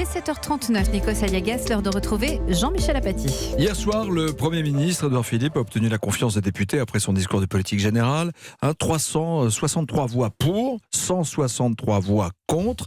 7h39, Nikos Aliagas, l'heure de retrouver Jean-Michel Apathy. Hier soir, le Premier ministre Édouard Philippe a obtenu la confiance des députés après son discours de politique générale. 363 voix pour, 163 voix contre.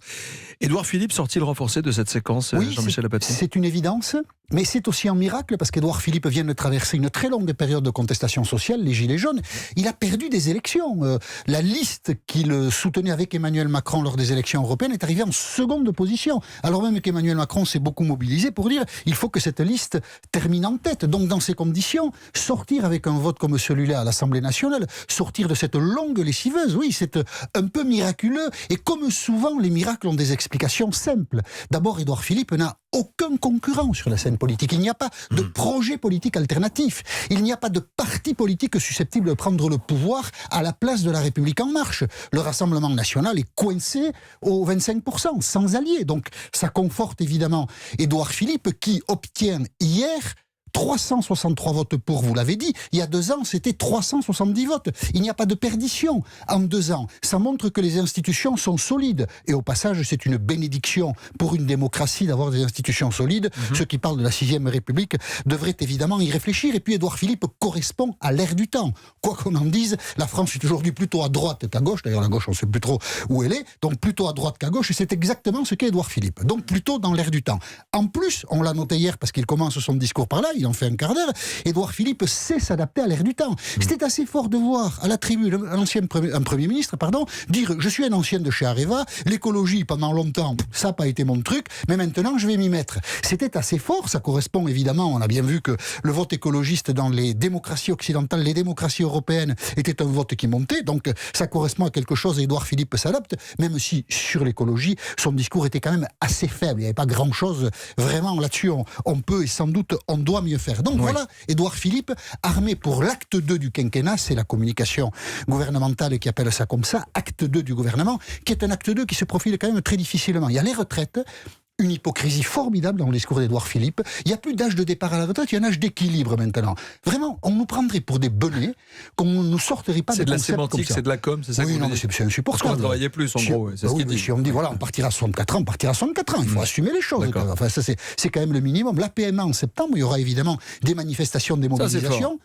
Édouard Philippe sort-il renforcé de cette séquence, oui, Jean-Michel Apathy ? C'est une évidence, mais c'est aussi un miracle parce qu'Édouard Philippe vient de traverser une très longue période de contestation sociale, les Gilets jaunes. Il a perdu des élections. La liste qu'il soutenait avec Emmanuel Macron lors des élections européennes est arrivée en seconde position. Alors même qu'Emmanuel Macron s'est beaucoup mobilisé pour dire il faut que cette liste termine en tête. Donc dans ces conditions, sortir avec un vote comme celui-là à l'Assemblée nationale, sortir de cette longue lessiveuse, oui, c'est un peu miraculeux. Et comme souvent, les miracles ont des explications simples. D'abord, Édouard Philippe n'a aucun concurrent sur la scène politique. Il n'y a pas de projet politique alternatif. Il n'y a pas de parti politique susceptible de prendre le pouvoir à la place de La République En Marche. Le Rassemblement national est coincé aux 25%, sans alliés. Donc ça conforte évidemment Édouard Philippe qui obtient hier 363 votes pour, vous l'avez dit. Il y a 2 ans, c'était 370 votes. Il n'y a pas de perdition en 2 ans. Ça montre que les institutions sont solides. Et au passage, c'est une bénédiction pour une démocratie d'avoir des institutions solides. Ceux qui parlent de la 6e République devraient évidemment y réfléchir. Et puis, Édouard Philippe correspond à l'ère du temps. Quoi qu'on en dise, la France est aujourd'hui plutôt à droite qu'à gauche. D'ailleurs, la gauche, on ne sait plus trop où elle est. Donc, plutôt à droite qu'à gauche. Et c'est exactement ce qu'est Édouard Philippe. Donc, plutôt dans l'ère du temps. En plus, on l'a noté hier parce qu'il commence son discours par là. Il en fait un quart d'heure. Édouard Philippe sait s'adapter à l'ère du temps. C'était assez fort de voir à la tribune un Premier ministre dire « Je suis un ancien de chez Areva, l'écologie pendant longtemps, ça n'a pas été mon truc, mais maintenant je vais m'y mettre ». C'était assez fort, ça correspond évidemment, on a bien vu que le vote écologiste dans les démocraties occidentales, les démocraties européennes, était un vote qui montait, donc ça correspond à quelque chose et Édouard Philippe s'adapte, même si sur l'écologie, son discours était quand même assez faible, il n'y avait pas grand-chose, vraiment là-dessus on peut et sans doute on doit mieux faire. Donc voilà, Édouard Philippe, armé pour l'acte 2 du quinquennat, c'est la communication gouvernementale qui appelle ça comme ça, acte 2 du gouvernement, qui est un acte 2 qui se profile quand même très difficilement. Il y a les retraites, une hypocrisie formidable dans le discours d'Édouard Philippe. Il n'y a plus d'âge de départ à la retraite, il y a un âge d'équilibre maintenant. Vraiment, on nous prendrait pour des benets, qu'on ne nous sortirait pas de concepts comme ça. C'est de la sémantique, c'est de la com, c'est ça oui, que non, vous dites. c'est insupportable. Parce qu'on va travailler plus, en gros. C'est ce qu'il dit. Si on dit, voilà, on partira à 64 ans, on partira à 64 ans. Il faut assumer les choses. Enfin, ça, c'est quand même le minimum. La PMA en septembre, il y aura évidemment des manifestations, des mobilisations.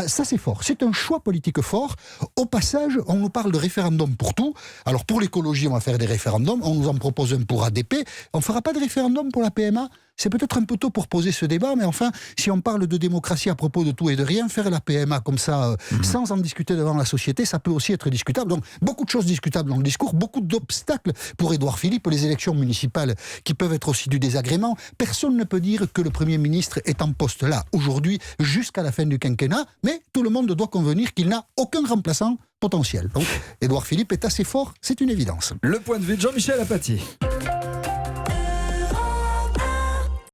Ça c'est fort, c'est un choix politique fort. Au passage, on nous parle de référendum pour tout. Alors pour l'écologie, on va faire des référendums. On nous en propose un pour ADP. On ne fera pas de référendum pour la PMA. C'est peut-être un peu tôt pour poser ce débat, mais enfin, si on parle de démocratie à propos de tout et de rien, faire la PMA comme ça, sans en discuter devant la société, ça peut aussi être discutable. Donc, beaucoup de choses discutables dans le discours, beaucoup d'obstacles pour Édouard Philippe, les élections municipales qui peuvent être aussi du désagrément. Personne ne peut dire que le Premier ministre est en poste là, aujourd'hui, jusqu'à la fin du quinquennat, mais tout le monde doit convenir qu'il n'a aucun remplaçant potentiel. Donc, Édouard Philippe est assez fort, c'est une évidence. Le point de vue de Jean-Michel Apathy.